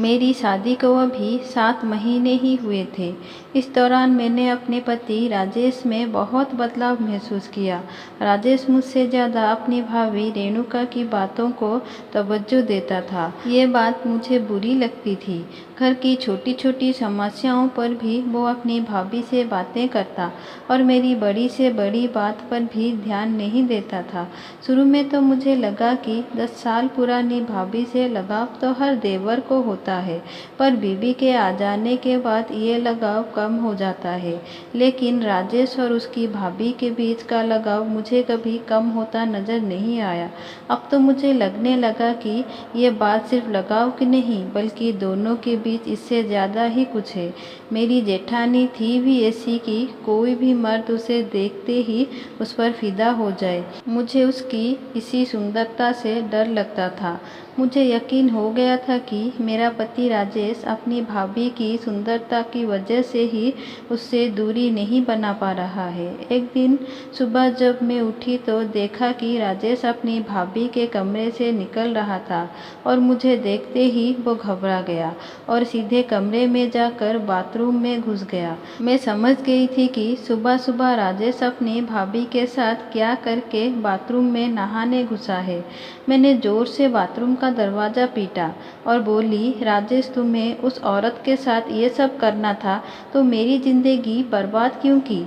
मेरी शादी को अभी 7 महीने ही हुए थे। इस दौरान मैंने अपने पति राजेश में बहुत बदलाव महसूस किया। राजेश मुझसे ज़्यादा अपनी भाभी रेणुका की बातों को तवज्जो देता था। ये बात मुझे बुरी लगती थी। घर की छोटी छोटी समस्याओं पर भी वो अपनी भाभी से बातें करता और मेरी बड़ी से बड़ी बात पर भी ध्यान नहीं देता था। शुरू में तो मुझे लगा कि 10 साल पुरानी भाभी से लगाव तो हर देवर को होता है, पर बीवी के आ जाने के बाद ये लगाव कम हो जाता है। लेकिन राजेश और उसकी भाभी के बीच का लगाव मुझे कभी कम होता नजर नहीं आया। अब तो मुझे लगने लगा कि ये बात सिर्फ लगाव की नहीं, बल्कि दोनों के बीच इससे ज़्यादा ही कुछ है। मेरी जेठानी थी भी ऐसी कि कोई भी मर्द उसे देखते ही उस पर फिदा हो जाए। मुझे उसकी इसी सुंदरता से डर लगता था। मुझे यकीन हो गया था कि मेरा पति राजेश अपनी भाभी की सुंदरता की वजह से ही उससे दूरी नहीं बना पा रहा है। एक दिन सुबह जब मैं उठी तो देखा कि राजेश अपनी भाभी के कमरे से निकल रहा था और मुझे देखते ही वो घबरा गया और सीधे कमरे में जाकर बाथरूम में घुस गया। मैं समझ गई थी कि सुबह सुबह राजेश अपनी भाभी के साथ क्या करके बाथरूम में नहाने घुसा है। मैंने जोर से बाथरूम का दरवाज़ा पीटा और बोली, राजेश, तुम्हें उस औरत के साथ ये सब करना था तो मेरी ज़िंदगी बर्बाद क्यों की?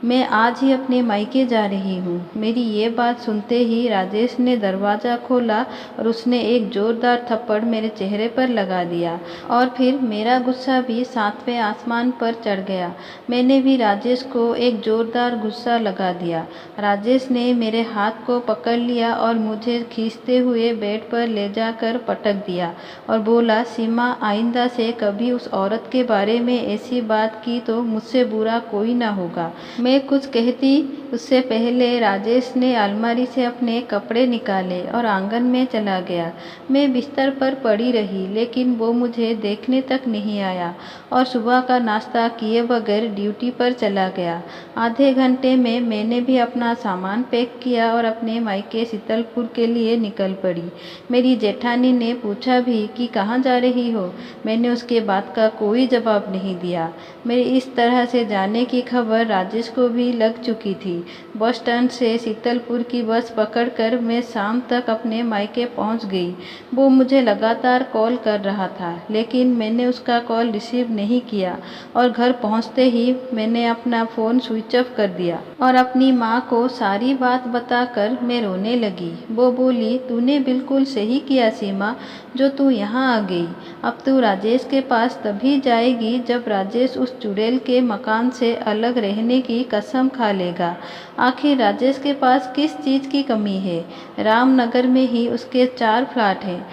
मैं आज ही अपने मायके जा रही हूँ। मेरी ये बात सुनते ही राजेश ने दरवाज़ा खोला और उसने एक ज़ोरदार थप्पड़ मेरे चेहरे पर लगा दिया और फिर मेरा गुस्सा भी 7वें आसमान पर चढ़ गया। मैंने भी राजेश को एक ज़ोरदार गुस्सा लगा दिया। राजेश ने मेरे हाथ को पकड़ लिया और मुझे खींचते हुए बेड पर ले जाकर पटक दिया और बोला, सीमा, आइंदा से कभी उस औरत के बारे में ऐसी बात की तो मुझसे बुरा कोई ना होगा। मैं कुछ कहती उससे पहले राजेश ने अलमारी से अपने कपड़े निकाले और आंगन में चला गया। मैं बिस्तर पर पड़ी रही, लेकिन वो मुझे देखने तक नहीं आया और सुबह का नाश्ता किए बगैर ड्यूटी पर चला गया। आधे घंटे में मैंने भी अपना सामान पैक किया और अपने मायके शीतलपुर के लिए निकल पड़ी। मेरी जेठानी ने पूछा भी कि कहाँ जा रही हो। मैंने उसके बात का कोई जवाब नहीं दिया। मेरे इस तरह से जाने की खबर राजेश को भी लग चुकी थी। बस स्टैंड से शीतलपुर की बस पकड़कर मैं शाम तक अपने मायके पहुंच गई। वो मुझे लगातार कॉल कर रहा था, लेकिन मैंने उसका कॉल रिसीव नहीं किया और घर पहुंचते ही मैंने अपना फ़ोन स्विच ऑफ कर दिया और अपनी माँ को सारी बात बताकर मैं रोने लगी। वो बोली, तूने बिल्कुल सही किया सीमा, जो तू यहाँ आ गई। अब तू राजेश के पास तभी जाएगी जब राजेश उस चुड़ैल के मकान से अलग रहने की कसम खा लेगा। आखिर राजेश के पास किस चीज़ की कमी है? रामनगर में ही उसके 4 फ्लैट हैं।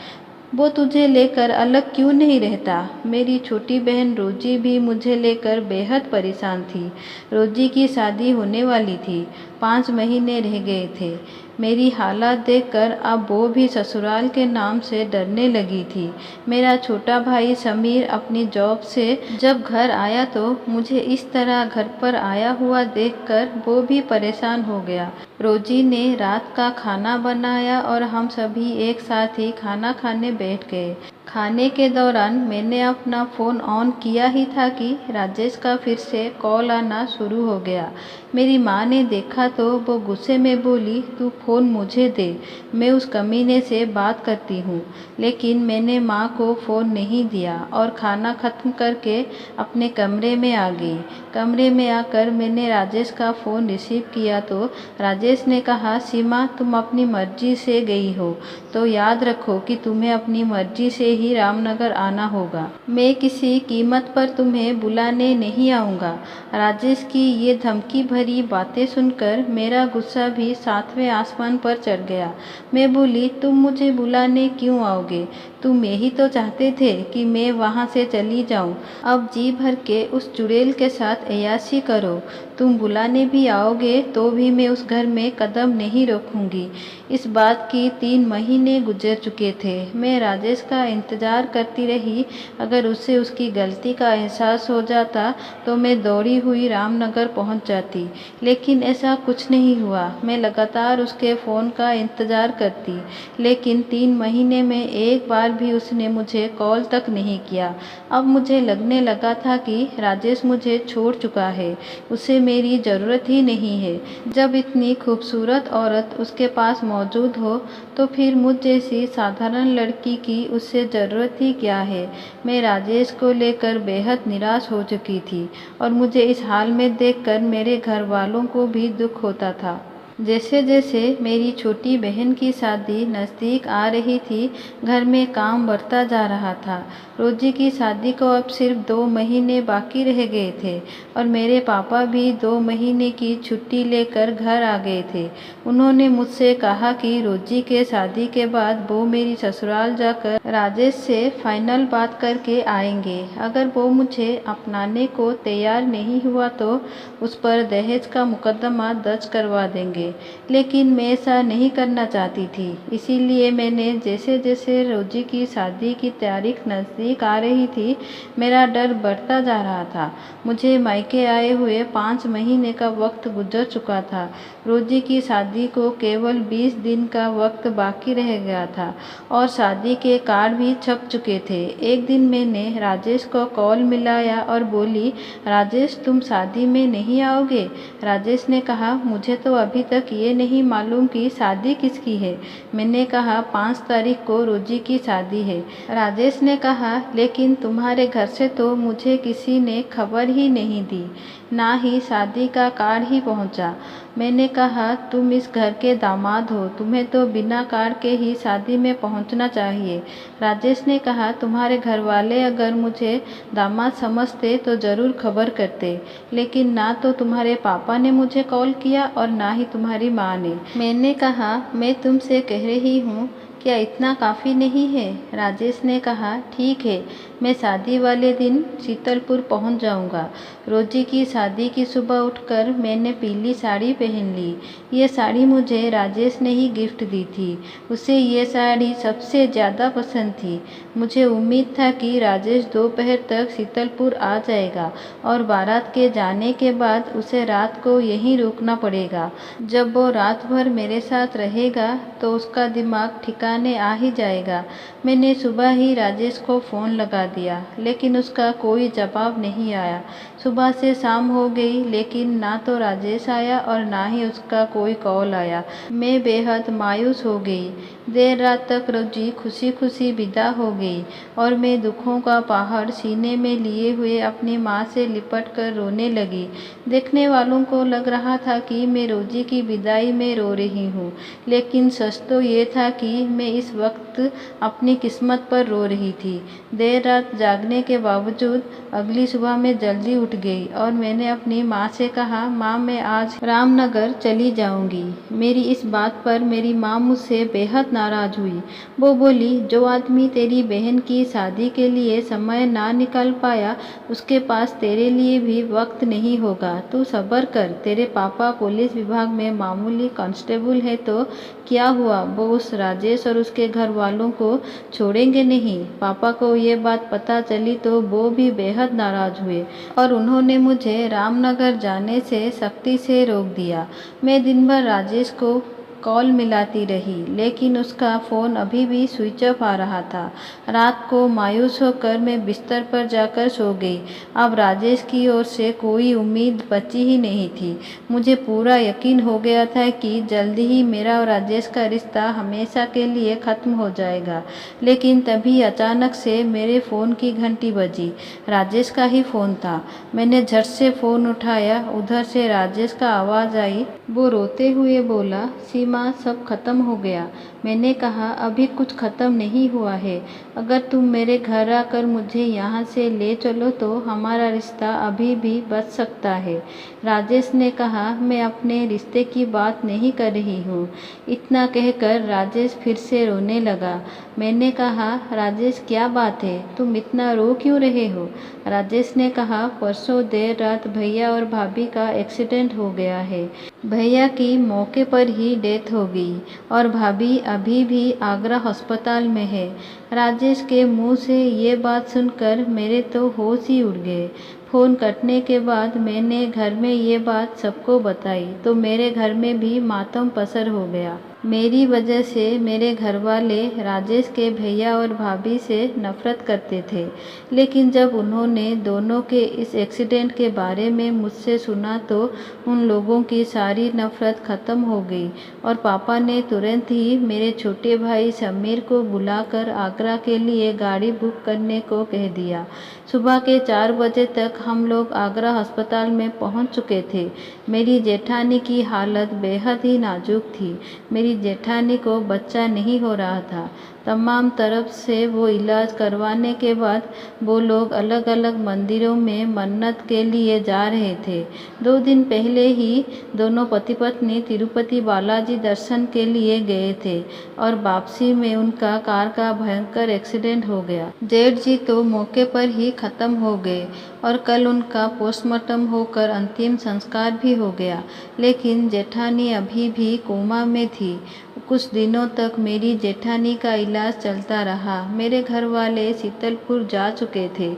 वो तुझे लेकर अलग क्यों नहीं रहता? मेरी छोटी बहन रोजी भी मुझे लेकर बेहद परेशान थी। रोजी की शादी होने वाली थी, 5 महीने रह गए थे। मेरी हालत देखकर अब वो भी ससुराल के नाम से डरने लगी थी। मेरा छोटा भाई समीर अपनी जॉब से जब घर आया तो मुझे इस तरह घर पर आया हुआ देखकर वो भी परेशान हो गया। रोजी ने रात का खाना बनाया और हम सभी एक साथ ही खाना खाने बैठ गए। खाने के दौरान मैंने अपना फ़ोन ऑन किया ही था कि राजेश का फिर से कॉल आना शुरू हो गया। मेरी माँ ने देखा तो वो गुस्से में बोली, तू फ़ोन मुझे दे, मैं उस कमीने से बात करती हूँ। लेकिन मैंने माँ को फ़ोन नहीं दिया और खाना ख़त्म करके अपने कमरे में आ गई। कमरे में आकर मैंने राजेश का फ़ोन रिसीव किया तो राजेश ने कहा, सीमा, तुम अपनी मर्जी से गई हो तो याद रखो कि तुम्हें अपनी मर्जी से ही रामनगर आना होगा। मैं किसी कीमत पर तुम्हें बुलाने नहीं आऊँगा। राजेश की ये धमकी भरी बातें सुनकर मेरा गुस्सा भी 7वें आसमान पर चढ़ गया। मैं बोली, तुम मुझे बुलाने क्यों आओगे? तुम यही तो चाहते थे कि मैं वहाँ से चली जाऊँ। अब जी भर के उस चुड़ैल के साथ अय्याशी करो। तुम बुलाने भी आओगे तो भी मैं उस घर में कदम नहीं रखूंगी। इस बात की 3 महीने गुजर चुके थे। मैं राजेश का इंतज़ार करती रही। अगर उसे उसकी गलती का एहसास हो जाता तो मैं दौड़ी हुई रामनगर पहुंच जाती, लेकिन ऐसा कुछ नहीं हुआ। मैं लगातार उसके फ़ोन का इंतज़ार करती, लेकिन 3 महीने में एक बार भी उसने मुझे कॉल तक नहीं किया। अब मुझे लगने लगा था कि राजेश मुझे छोड़ चुका है, उसे मेरी ज़रूरत ही नहीं है। जब इतनी खूबसूरत औरत उसके पास मौजूद हो तो फिर मुझ जैसी साधारण लड़की की उससे ज़रूरत ही क्या है। मैं राजेश को लेकर बेहद निराश हो चुकी थी और मुझे इस हाल में देखकर मेरे घर वालों को भी दुख होता था। जैसे जैसे मेरी छोटी बहन की शादी नज़दीक आ रही थी, घर में काम बढ़ता जा रहा था। रोजी की शादी को अब सिर्फ 2 महीने बाकी रह गए थे और मेरे पापा भी 2 महीने की छुट्टी लेकर घर आ गए थे। उन्होंने मुझसे कहा कि रोजी के शादी के बाद वो मेरी ससुराल जाकर राजेश से फाइनल बात करके आएंगे। अगर वो मुझे अपनाने को तैयार नहीं हुआ तो उस पर दहेज का मुकदमा दर्ज करवा देंगे। लेकिन मैं ऐसा नहीं करना चाहती थी, इसीलिए मैंने जैसे जैसे रोजी की शादी की तारीख नज़दीक आ रही थी, मेरा डर बढ़ता जा रहा था। मुझे मायके आए हुए 5 महीने का वक्त गुजर चुका था। रोजी की शादी को केवल 20 दिन का वक्त बाकी रह गया था और शादी के कार्ड भी छप चुके थे। एक दिन मैंने राजेश को कॉल मिलाया और बोली, राजेश तुम शादी में नहीं आओगे? राजेश ने कहा, मुझे तो अभी तक ये नहीं मालूम कि शादी किसकी है। मैंने कहा 5 तारीख को रोजी की शादी है। राजेश ने कहा, लेकिन तुम्हारे घर से तो मुझे किसी ने खबर ही नहीं दी, ना ही शादी का कार्ड ही पहुंचा। मैंने कहा तुम इस घर के दामाद हो, तुम्हें तो बिना कार्ड के ही शादी में पहुंचना चाहिए। राजेश ने कहा, तुम्हारे घर वाले अगर मुझे दामाद समझते तो ज़रूर खबर करते, लेकिन ना तो तुम्हारे पापा ने मुझे कॉल किया और ना ही तुम्हारी माँ ने। मैंने कहा मैं तुमसे कह रही हूँ, क्या इतना काफ़ी नहीं है? राजेश ने कहा, ठीक है, मैं शादी वाले दिन शीतलपुर पहुंच जाऊंगा। रोजी की शादी की सुबह उठकर मैंने पीली साड़ी पहन ली। ये साड़ी मुझे राजेश ने ही गिफ्ट दी थी। उसे ये साड़ी सबसे ज़्यादा पसंद थी। मुझे उम्मीद था कि राजेश दोपहर तक शीतलपुर आ जाएगा और बारात के जाने के बाद उसे रात को यहीं रुकना पड़ेगा। जब वो रात भर मेरे साथ रहेगा तो उसका दिमाग ठिकाने आ ही जाएगा। मैंने सुबह ही राजेश को फ़ोन लगा दिया, लेकिन उसका कोई जवाब नहीं आया। सुबह से शाम हो गई, लेकिन ना तो राजेश आया और ना ही उसका कोई कॉल आया। मैं बेहद मायूस हो गई। देर रात तक रोजी खुशी खुशी विदा हो गई और मैं दुखों का पहाड़ सीने में लिए हुए अपनी माँ से लिपट कर रोने लगी। देखने वालों को लग रहा था कि मैं रोजी की विदाई में रो रही हूँ, लेकिन सच तो ये था कि मैं इस वक्त अपनी किस्मत पर रो रही थी। देर रात जागने के बावजूद अगली सुबह मैं जल्दी उठ गई और मैंने अपनी माँ से कहा, माँ मैं आज रामनगर चली जाऊंगी। मेरी इस बात पर मेरी माँ मुझसे बेहद नाराज़ हुई। वो बोली, जो आदमी तेरी बहन की शादी के लिए समय ना निकाल पाया, उसके पास तेरे लिए भी वक्त नहीं होगा। तू सब्र कर, तेरे पापा पुलिस विभाग में मामूली कांस्टेबल है तो क्या हुआ, वो उस राजेश और उसके घर वालों को छोड़ेंगे नहीं। पापा को ये बात पता चली तो वो भी बेहद नाराज़ हुए और उन्होंने मुझे रामनगर जाने से सख्ती से रोक दिया। मैं दिन भर राजेश को कॉल मिलाती रही, लेकिन उसका फ़ोन अभी भी स्विच ऑफ आ रहा था। रात को मायूस होकर मैं बिस्तर पर जाकर सो गई। अब राजेश की ओर से कोई उम्मीद बची ही नहीं थी। मुझे पूरा यकीन हो गया था कि जल्दी ही मेरा और राजेश का रिश्ता हमेशा के लिए ख़त्म हो जाएगा। लेकिन तभी अचानक से मेरे फ़ोन की घंटी बजी। राजेश का ही फ़ोन था। मैंने झट से फ़ोन उठाया। उधर से राजेश का आवाज़ आई। वो रोते हुए बोला, सीमा सब खत्म हो गया। मैंने कहा, अभी कुछ ख़त्म नहीं हुआ है। अगर तुम मेरे घर आकर मुझे यहाँ से ले चलो तो हमारा रिश्ता अभी भी बच सकता है। राजेश ने कहा, मैं अपने रिश्ते की बात नहीं कर रही हूँ। इतना कहकर राजेश फिर से रोने लगा। मैंने कहा, राजेश क्या बात है, तुम इतना रो क्यों रहे हो? राजेश ने कहा, परसों देर रात भैया और भाभी का एक्सीडेंट हो गया है। भैया की मौके पर ही डेथ हो गई और भाभी अभी भी आगरा अस्पताल में है। राजेश के मुंह से ये बात सुनकर मेरे तो होश ही उड़ गए। फ़ोन कटने के बाद मैंने घर में ये बात सबको बताई तो मेरे घर में भी मातम पसर हो गया। मेरी वजह से मेरे घर वाले राजेश के भैया और भाभी से नफ़रत करते थे, लेकिन जब उन्होंने दोनों के इस एक्सीडेंट के बारे में मुझसे सुना तो उन लोगों की सारी नफ़रत ख़त्म हो गई और पापा ने तुरंत ही मेरे छोटे भाई समीर को बुलाकर आगरा के लिए गाड़ी बुक करने को कह दिया। सुबह के 4 बजे तक हम लोग आगरा अस्पताल में पहुंच चुके थे। मेरी जेठानी की हालत बेहद ही नाजुक थी। मेरी जेठानी को बच्चा नहीं हो रहा था। तमाम तरफ से वो इलाज करवाने के बाद वो लोग अलग अलग मंदिरों में मन्नत के लिए जा रहे थे। 2 दिन पहले ही दोनों पति पत्नी तिरुपति बालाजी दर्शन के लिए गए थे और वापसी में उनका कार का भयंकर एक्सीडेंट हो गया। जेठ जी तो मौके पर ही ख़त्म हो गए और कल उनका पोस्टमार्टम होकर अंतिम संस्कार भी हो गया, लेकिन जेठानी अभी भी कोमा में थी। कुछ दिनों तक मेरी जेठानी का इलाज चलता रहा। मेरे घर वाले शीतलपुर जा चुके थे।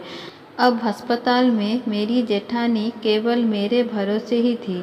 अब अस्पताल में मेरी जेठानी केवल मेरे भरोसे ही थी।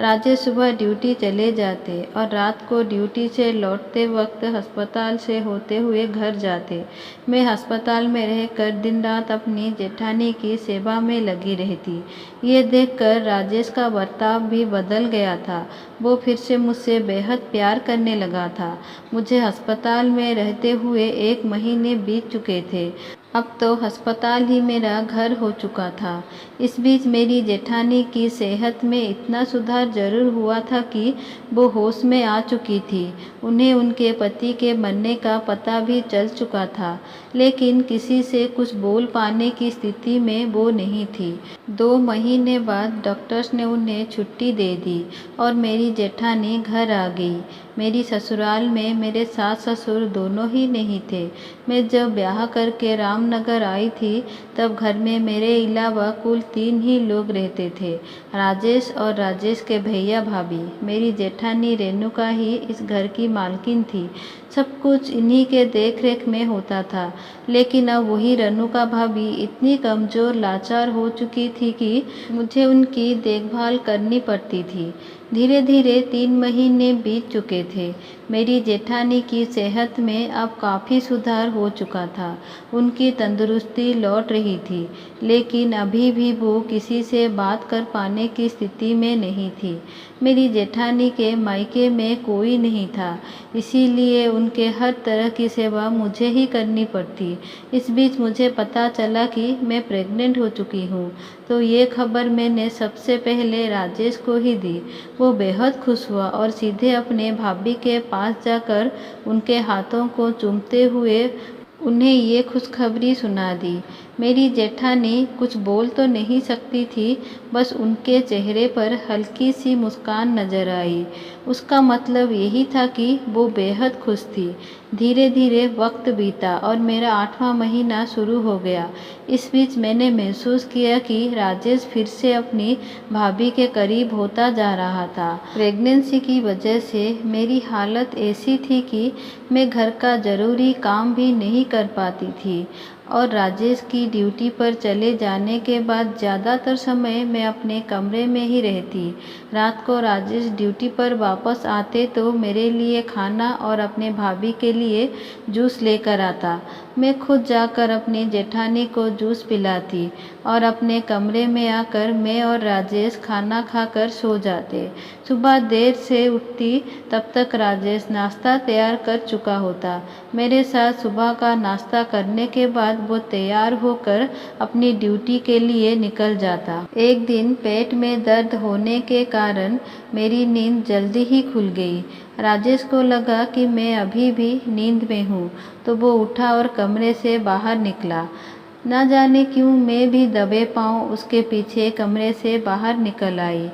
राजेश सुबह ड्यूटी चले जाते और रात को ड्यूटी से लौटते वक्त अस्पताल से होते हुए घर जाते। मैं अस्पताल में रहकर दिन रात अपनी जेठानी की सेवा में लगी रहती। ये देखकर राजेश का बर्ताव भी बदल गया था। वो फिर से मुझसे बेहद प्यार करने लगा था। मुझे अस्पताल में रहते हुए 1 महीने बीत चुके थे। अब तो अस्पताल ही मेरा घर हो चुका था। इस बीच मेरी जेठानी की सेहत में इतना सुधार जरूर हुआ था कि वो होश में आ चुकी थी। उन्हें उनके पति के मरने का पता भी चल चुका था, लेकिन किसी से कुछ बोल पाने की स्थिति में वो नहीं थी। 2 महीने बाद डॉक्टर्स ने उन्हें छुट्टी दे दी और मेरी जेठानी घर आ गई। मेरी ससुराल में मेरे सास ससुर दोनों ही नहीं थे। मैं जब ब्याह करके रामनगर आई थी तब घर में मेरे अलावा कुल 3 ही लोग रहते थे, राजेश और राजेश के भैया भाभी। मेरी जेठानी रेणुका ही इस घर की मालकिन थी। सब कुछ इन्हीं के देख रेख में होता था, लेकिन अब वही रेणुका भाभी इतनी कमज़ोर लाचार हो चुकी थी कि मुझे उनकी देखभाल करनी पड़ती थी। धीरे धीरे 3 महीने बीत चुके थे। मेरी जेठानी की सेहत में अब काफ़ी सुधार हो चुका था। उनकी तंदुरुस्ती लौट रही थी, लेकिन अभी भी वो किसी से बात कर पाने की स्थिति में नहीं थी। मेरी जेठानी के मायके में कोई नहीं था, इसीलिए उनके हर तरह की सेवा मुझे ही करनी पड़ती। इस बीच मुझे पता चला कि मैं प्रेग्नेंट हो चुकी हूँ, तो ये खबर मैंने सबसे पहले राजेश को ही दी। वो बेहद खुश हुआ और सीधे अपने भाभी के पास जाकर उनके हाथों को चूमते हुए उन्हें ये खुशखबरी सुना दी। मेरी जेठानी कुछ बोल तो नहीं सकती थी, बस उनके चेहरे पर हल्की सी मुस्कान नजर आई। उसका मतलब यही था कि वो बेहद खुश थी। धीरे धीरे वक्त बीता और मेरा 8वां महीना शुरू हो गया। इस बीच मैंने महसूस किया कि राजेश फिर से अपनी भाभी के करीब होता जा रहा था। प्रेगनेंसी की वजह से मेरी हालत ऐसी थी कि मैं घर का ज़रूरी काम भी नहीं कर पाती थी और राजेश की ड्यूटी पर चले जाने के बाद ज़्यादातर समय मैं अपने कमरे में ही रहती। रात को राजेश ड्यूटी पर वापस आते तो मेरे लिए खाना और अपने भाभी के लिए जूस लेकर आता। मैं खुद जाकर अपनी जेठानी को जूस पिलाती और अपने कमरे में आकर मैं और राजेश खाना खाकर सो जाते। सुबह देर से उठती, तब तक राजेश नाश्ता तैयार कर चुका होता। मेरे साथ सुबह का नाश्ता करने के बाद वो तैयार होकर अपनी ड्यूटी के लिए निकल जाता। एक दिन पेट में दर्द होने के कारण मेरी नींद जल्दी ही खुल गई। राजेश को लगा कि मैं अभी भी नींद में हूँ, तो वो उठा और कमरे से बाहर निकला। न जाने क्यों मैं भी दबे पाँव उसके पीछे कमरे से बाहर निकल आई।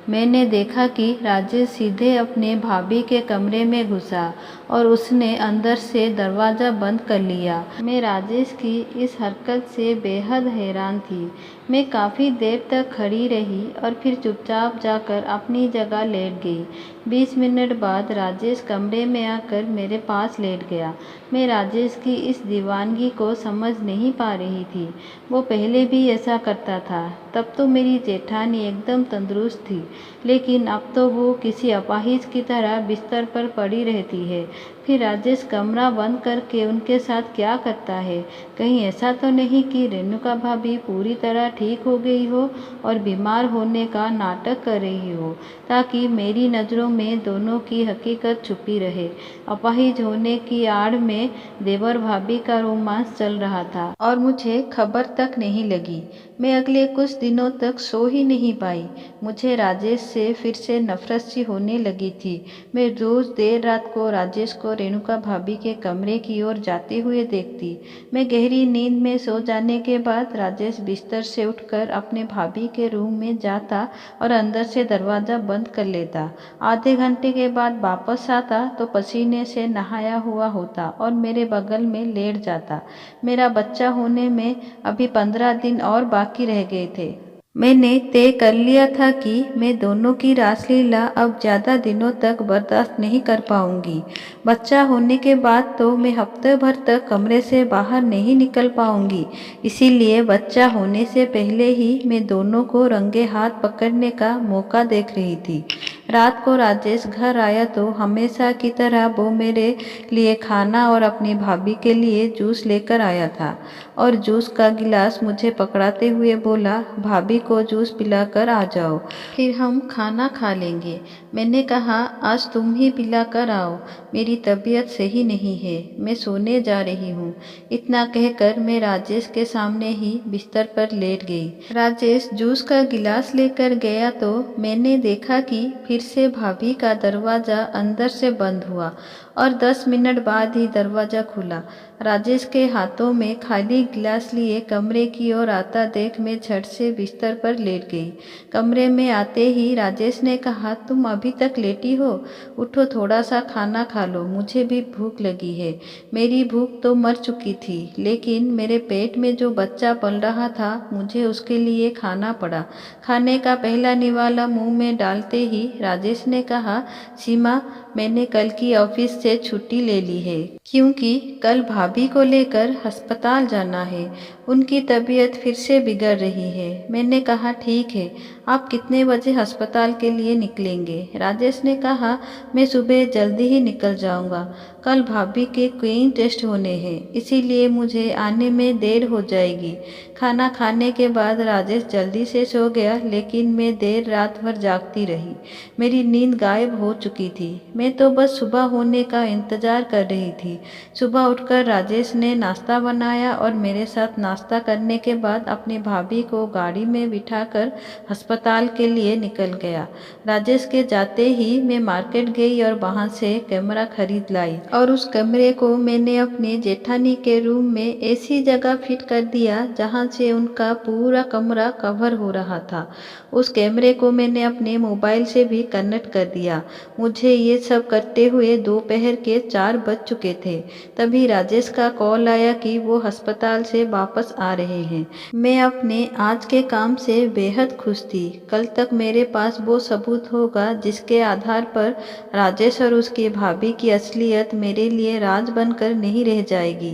मैंने देखा कि राजेश सीधे अपने भाभी के कमरे में घुसा और उसने अंदर से दरवाज़ा बंद कर लिया। मैं राजेश की इस हरकत से बेहद हैरान थी। मैं काफ़ी देर तक खड़ी रही और फिर चुपचाप जाकर अपनी जगह लेट गई। 20 मिनट बाद राजेश कमरे में आकर मेरे पास लेट गया। मैं राजेश की इस दीवानगी को समझ नहीं पा रही थी। वो पहले भी ऐसा करता था। तब तो मेरी जेठानी एकदम तंदुरुस्त थी, लेकिन अब तो वो किसी अपाहिज की तरह बिस्तर पर पड़ी रहती है। फिर राजेश कमरा बंद करके उनके साथ क्या करता है? कहीं ऐसा तो नहीं कि रेणुका भाभी पूरी तरह ठीक हो गई हो और बीमार होने का नाटक कर रही हो, ताकि मेरी नज़रों में दोनों की हकीकत छुपी रहे। अपाहिज होने की आड़ में देवर भाभी का रोमांस चल रहा था और मुझे खबर तक नहीं लगी। मैं अगले कुछ दिनों तक सो ही नहीं पाई। मुझे राजेश से फिर से नफरत सी होने लगी थी। मैं रोज़ देर रात को राजेश को रेणुका भाभी के कमरे की ओर जाते हुए देखती। मैं गहरी नींद में सो जाने के बाद राजेश बिस्तर से उठकर अपने भाभी के रूम में जाता और अंदर से दरवाज़ा बंद कर लेता। आधे घंटे के बाद वापस आता तो पसीने से नहाया हुआ होता और मेरे बगल में लेट जाता। मेरा बच्चा होने में अभी 15 दिन और बाकी रह गए थे। मैंने तय कर लिया था कि मैं दोनों की रासलीला अब ज़्यादा दिनों तक बर्दाश्त नहीं कर पाऊंगी। बच्चा होने के बाद तो मैं हफ्ते भर तक कमरे से बाहर नहीं निकल पाऊंगी। इसीलिए बच्चा होने से पहले ही मैं दोनों को रंगे हाथ पकड़ने का मौका देख रही थी। रात को राजेश घर आया तो हमेशा की तरह वो मेरे लिए खाना और अपनी भाभी के लिए जूस लेकर आया था और जूस का गिलास मुझे पकड़ाते हुए बोला, भाभी को जूस पिलाकर आ जाओ, फिर हम खाना खा लेंगे। मैंने कहा, आज तुम ही पिलाकर आओ, मेरी तबीयत सही नहीं है, मैं सोने जा रही हूँ। इतना कहकर मैं राजेश के सामने ही बिस्तर पर लेट गई। राजेश जूस का गिलास लेकर गया तो मैंने देखा कि फिर से भाभी का दरवाज़ा अंदर से बंद हुआ और 10 मिनट बाद ही दरवाज़ा खुला। राजेश के हाथों में खाली गिलास लिए कमरे की ओर आता देख मैं झट से बिस्तर पर लेट गई। कमरे में आते ही राजेश ने कहा, तुम अभी तक लेटी हो? उठो, थोड़ा सा खाना खा लो, मुझे भी भूख लगी है। मेरी भूख तो मर चुकी थी, लेकिन मेरे पेट में जो बच्चा पल रहा था, मुझे उसके लिए खाना पड़ा। खाने का पहला निवाला मुंह में डालते ही राजेश ने कहा, सीमा, मैंने कल की ऑफिस से छुट्टी ले ली है, क्योंकि कल भाभी को लेकर अस्पताल जाना है। उनकी तबीयत फिर से बिगड़ रही है। मैंने कहा, ठीक है, आप कितने बजे अस्पताल के लिए निकलेंगे? राजेश ने कहा, मैं सुबह जल्दी ही निकल जाऊंगा। कल भाभी के कई टेस्ट होने हैं, इसीलिए मुझे आने में देर हो जाएगी। खाना खाने के बाद राजेश जल्दी से सो गया, लेकिन मैं देर रात भर जागती रही। मेरी नींद गायब हो चुकी थी। मैं तो बस सुबह होने का इंतजार कर रही थी। सुबह उठकर राजेश ने नाश्ता बनाया और मेरे साथ नाश्ता करने के बाद अपनी भाभी को गाड़ी में बिठाकर अस्पताल के लिए निकल गया। राजेश के जाते ही मैं मार्केट गई और वहां से कैमरा खरीद लाई और उस कैमरे को मैंने अपने जेठानी के रूम में ऐसी जगह फिट कर दिया जहां से उनका पूरा कमरा कवर हो रहा था। उस कैमरे को मैंने अपने मोबाइल से भी कनेक्ट कर दिया। मुझे ये सब करते हुए दोपहर के 4 बज चुके थे। तभी राजेश का कॉल आया कि वो अस्पताल से वापस आ रहे हैं। मैं अपने आज के काम से बेहद खुश थी। कल तक मेरे पास वो सबूत होगा जिसके आधार पर राजेश और उसकी भाभी की असलियत मेरे लिए राज बनकर नहीं रह जाएगी।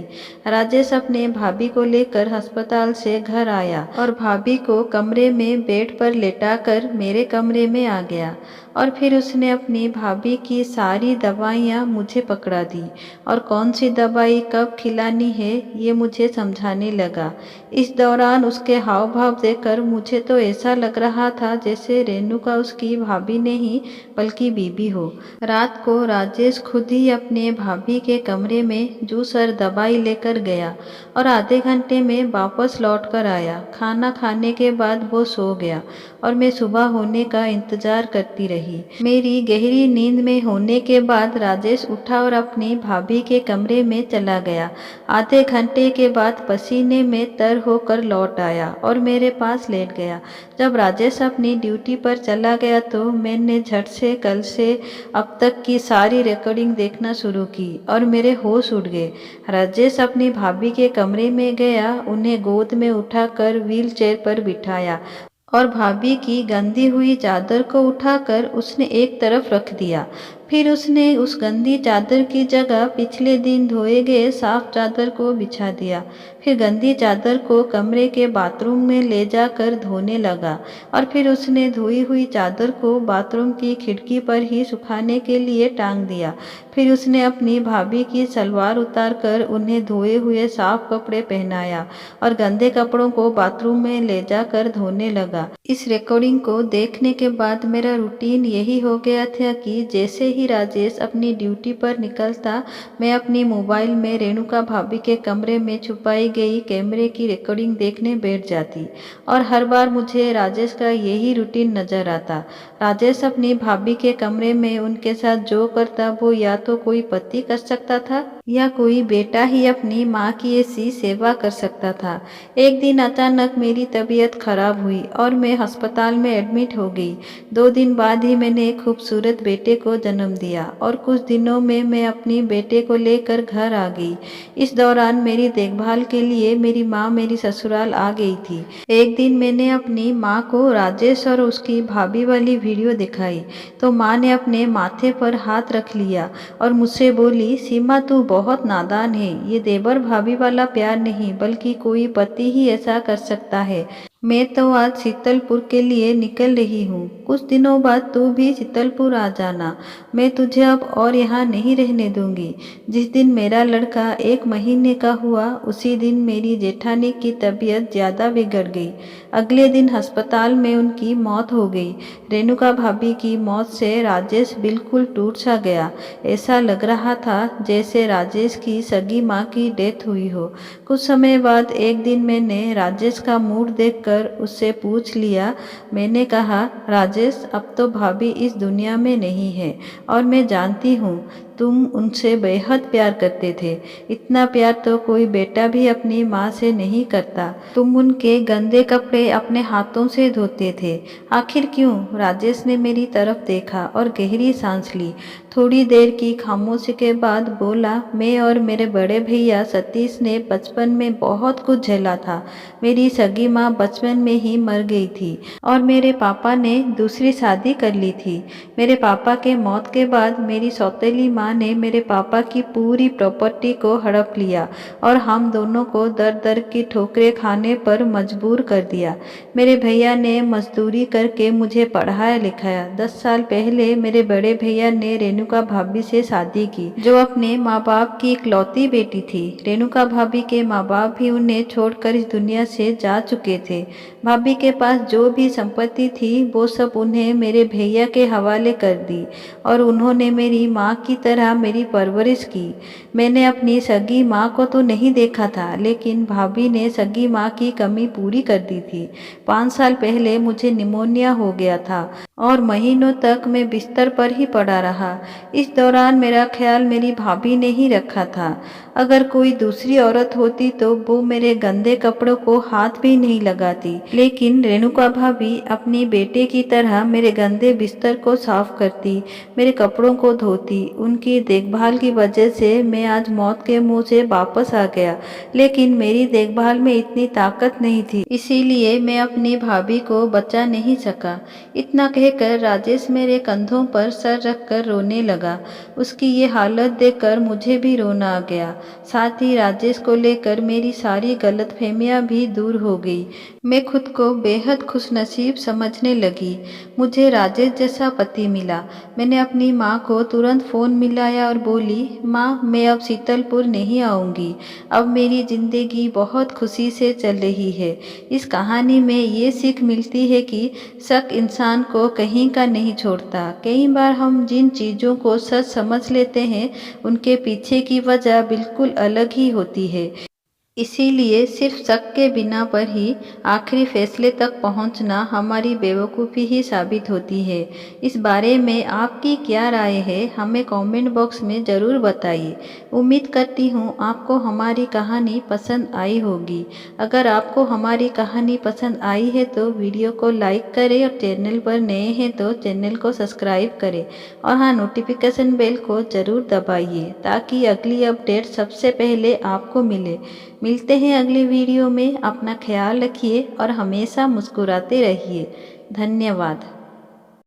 राजेश अपने भाभी को लेकर अस्पताल से घर आया और भाभी को कमरे में बेड पर लेटाकर मेरे कमरे में आ गया और फिर उसने अपनी भाभी की सारी दवाइयाँ मुझे पकड़ा दी और कौन सी दवाई कब खिलानी है ये मुझे समझाने लगा। इस दौरान उसके हाव भाव देखकर मुझे तो ऐसा लग रहा था जैसे रेणुका उसकी भाभी नहीं बल्कि बीबी हो। रात को राजेश खुद ही अपने भाभी के कमरे में जूस और दवाई लेकर गया और आधे घंटे में वापस लौट कर आया। खाना खाने के बाद वो सो गया और मैं सुबह होने का इंतजार करती रही। मेरी गहरी नींद में होने के बाद राजेश उठा और अपनी भाभी के कमरे में चला गया। आधे घंटे के बाद पसीने में तर होकर लौट आया और मेरे पास लेट गया। जब राजेश अपनी ड्यूटी पर चला गया तो मैंने झट से कल से अब तक की सारी रिकॉर्डिंग देखना शुरू की और मेरे होश उड़ गए। राजेश अपनी भाभी के कमरे में गया, उन्हें गोद में उठाकर व्हील चेयर पर बिठाया और भाभी की गंदी हुई चादर को उठाकर उसने एक तरफ रख दिया। फिर उसने उस गंदी चादर की जगह पिछले दिन धोए गए साफ चादर को बिछा दिया। फिर गंदी चादर को कमरे के बाथरूम में ले जाकर धोने लगा और फिर उसने धोई हुई चादर को बाथरूम की खिड़की पर ही सुखाने के लिए टांग दिया। फिर उसने अपनी भाभी की सलवार उतारकर उन्हें धोए हुए साफ कपड़े पहनाया और गंदे कपड़ों को बाथरूम में ले जाकर धोने लगा। इस रिकॉर्डिंग को देखने के बाद मेरा रूटीन यही हो गया था कि जैसे ही राजेश अपनी ड्यूटी पर निकलता, मैं अपनी मोबाइल में रेणुका भाभी के कमरे में छुपाई गई कैमरे की रिकॉर्डिंग देखने बैठ जाती और हर बार मुझे राजेश का यही रूटीन नजर आता। राजेश अपनी भाभी के कमरे में उनके साथ जो करता वो या तो कोई पति कर सकता था या कोई बेटा ही अपनी माँ की ऐसी सेवा कर सकता था। एक दिन अचानक मेरी तबीयत खराब हुई और मैं अस्पताल में एडमिट हो गई। 2 दिन बाद ही मैंने एक खूबसूरत बेटे को जन्म दिया और कुछ दिनों में मैं अपनी बेटे को लेकर घर आ गई। इस दौरान मेरी देखभाल के लिए मेरी माँ मेरी ससुराल आ गई थी। एक दिन मैंने अपनी माँ को राजेश और उसकी भाभी वाली वीडियो दिखाई तो माँ ने अपने माथे पर हाथ रख लिया और मुझसे बोली, सीमा तू बहुत नादान है, ये देवर भाभी वाला प्यार नहीं बल्कि कोई पति ही ऐसा कर सकता है। मैं तो आज शीतलपुर के लिए निकल रही हूँ, कुछ दिनों बाद तू भी शीतलपुर आ जाना। मैं तुझे अब और यहाँ नहीं रहने दूंगी। जिस दिन मेरा लड़का 1 महीने का हुआ उसी दिन मेरी जेठानी की तबीयत ज़्यादा बिगड़ गई। अगले दिन अस्पताल में उनकी मौत हो गई। रेणुका भाभी की मौत से राजेश बिल्कुल टूट सा गया। ऐसा लग रहा था जैसे राजेश की सगी माँ की डेथ हुई हो। कुछ समय बाद एक दिन मैंने राजेश का मूड देखकर उससे पूछ लिया। मैंने कहा, राजेश अब तो भाभी इस दुनिया में नहीं है और मैं जानती हूँ तुम उनसे बेहद प्यार करते थे। इतना प्यार तो कोई बेटा भी अपनी माँ से नहीं करता। तुम उनके गंदे कपड़े अपने हाथों से धोते थे, आखिर क्यों? राजेश ने मेरी तरफ देखा और गहरी सांस ली। थोड़ी देर की खामोशी के बाद बोला, मैं और मेरे बड़े भैया सतीश ने बचपन में बहुत कुछ झेला था। मेरी सगी माँ बचपन में ही मर गई थी और मेरे पापा ने दूसरी शादी कर ली थी। मेरे पापा के मौत के बाद मेरी सौतेली माँ ने मेरे पापा की पूरी प्रॉपर्टी को हड़प लिया और हम दोनों को दर दर की ठोकरें खाने पर मजबूर कर दिया। मेरे भैया ने मजदूरी करके मुझे पढ़ाया लिखाया। 10 साल पहले मेरे बड़े भैया ने रेणुका भाभी से शादी की, जो अपने माँ बाप की इकलौती बेटी थी। रेणुका भाभी के माँ बाप भी उन्हें छोड़कर इस दुनिया से जा चुके थे। भाभी के पास जो भी संपत्ति थी वो सब उन्हें मेरे भैया के हवाले कर दी और उन्होंने मेरी माँ की तरह मेरी परवरिश की। मैंने अपनी सगी माँ को तो नहीं देखा था, लेकिन भाभी ने सगी माँ की कमी पूरी कर दी थी। 5 साल पहले मुझे निमोनिया हो गया था और महीनों तक मैं बिस्तर पर ही पड़ा रहा। इस दौरान मेरा ख्याल मेरी भाभी ने ही रखा था। अगर कोई दूसरी औरत होती तो वो मेरे गंदे कपड़ों को हाथ भी नहीं लगाती, लेकिन रेणुका भाभी अपनी बेटे की तरह मेरे गंदे बिस्तर को साफ करती, मेरे कपड़ों को धोती। उनकी देखभाल की वजह से मैं आज मौत के मुंह से वापस आ गया, लेकिन मेरी देखभाल में इतनी ताकत नहीं थी, इसीलिए मैं अपनी भाभी को बचा नहीं सका। इतना कहकर राजेश मेरे कंधों पर सर रखकर रोने लगा। उसकी ये हालत देखकर मुझे भी रोना आ गया। साथ ही राजेश को लेकर मेरी सारी गलतफहमियां भी दूर हो गई। मैं खुद को बेहद खुशनसीब समझने लगी। मुझे राजेश जैसा पति मिला। मैंने अपनी माँ को तुरंत फ़ोन मिलाया और बोली, माँ मैं अब शीतलपुर नहीं आऊँगी। अब मेरी ज़िंदगी बहुत खुशी से चल रही है। इस कहानी में ये सीख मिलती है कि शक इंसान को कहीं का नहीं छोड़ता। कई बार हम जिन चीज़ों को सच समझ लेते हैं उनके पीछे की वजह बिल्कुल अलग ही होती है। इसीलिए सिर्फ शक के बिना पर ही आखिरी फैसले तक पहुंचना हमारी बेवकूफ़ी ही साबित होती है। इस बारे में आपकी क्या राय है, हमें कमेंट बॉक्स में ज़रूर बताइए। उम्मीद करती हूँ आपको हमारी कहानी पसंद आई होगी। अगर आपको हमारी कहानी पसंद आई है तो वीडियो को लाइक करें और चैनल पर नए हैं तो चैनल को सब्सक्राइब करें। और हाँ, नोटिफिकेशन बेल को ज़रूर दबाइए ताकि अगली अपडेट सबसे पहले आपको मिले। मिलते हैं अगली वीडियो में। अपना ख्याल रखिए और हमेशा मुस्कुराते रहिए। धन्यवाद।